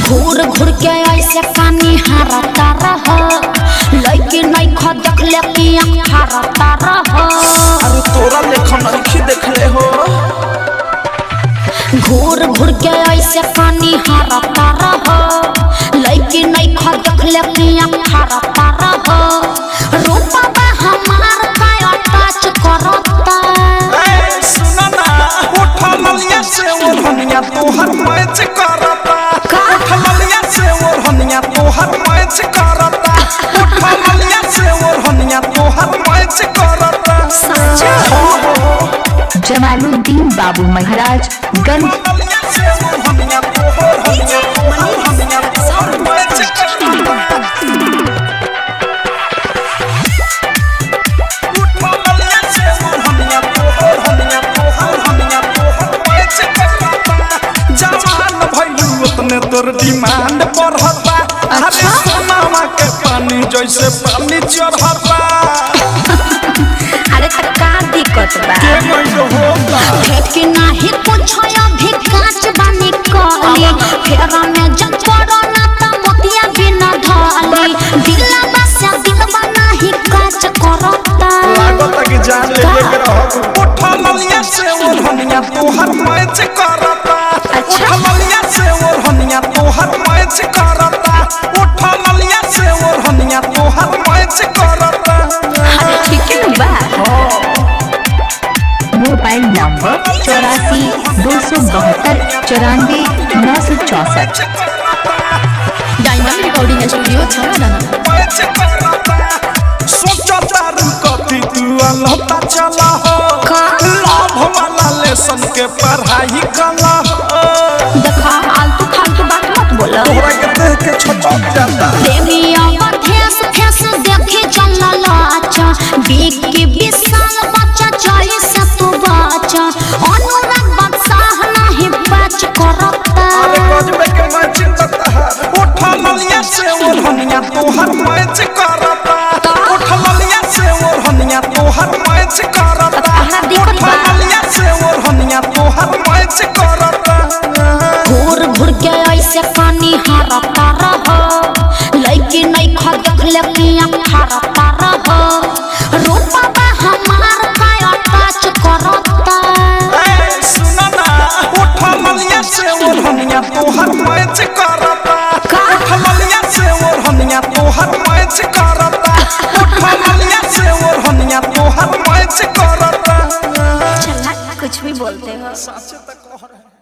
घूर घूर के ऐसे कानी हारता रह लइके नहीं ख देखले कि आँख हारता रह। अरे तोरा लेखन नहीं देखले हो। घूर घूर के ऐसे कानी हारता रह लइके नहीं ख देखले कि आँख हारता रह। रूपा हमार का टच करता। ए सुना ना उठा ललिया से ओढ़निया तोहर मैच करता। उठा ललिया से ओढ़निया तोहर मैच करता। उठा ललिया से ओढ़निया तोहर मैच करता। जमालुद्दीन बाबू महाराज गंज तोर डिमांड बढ़ता। अरे सोनामा के पानी जैसे पानी चढ़ता। अरे का दिक्कत बा भेट के नाही कुछ अभी कांच बानी कहली फेरा में जब कोरोना त मोतिया बिना ढाली दिलवा से दिलवा नाही कांच करता। लागत कि जान ले के रहो। उठा ललिया से ओढ़निया तोहर मैच करता। उठा ललिया से ओढ़निया तोहर मैच करता। उठा ललिया से ओढ़निया तोहर मैच करता। अरे ठीक है बा। Mobile number 84 272 94 964। Diamond recording studio छाना सोचा तारू कथी तू लता चला हो। लाभ वाला लेसन के पढ़ाई कला हो। देखा आलतू फालतू बात मत बोला। तोहरा के देख के छटक जाता। देविया फेस फेस देखे चला लाचा बीक के विशाल बच्चा जाई से तू बाचा अनुराग बादशाह नहीं बाच करता। अरे गजबे के मैच करता। उठा ललिया से ओढ़निया तोहर मैच करता। उठा ललिया से ओढ़निया तोहर मैच करता। उठा ललिया से ओढ़निया तोहर मैच करता। घूर घूर के ऐसे कानी हारता रह लइके नहीं ख देखले कि आँख हारता रह। रूपा हमार का टच करता। ए सुना ना उठा ललिया से ओढ़निया तोहर मैच करता। उठा ललिया से ओढ़निया तोहर मैच करता। उठा ललिया से ओढ़निया तोहर मैच करता। चला कुछ भी बोलते हो। सच त कह रहे।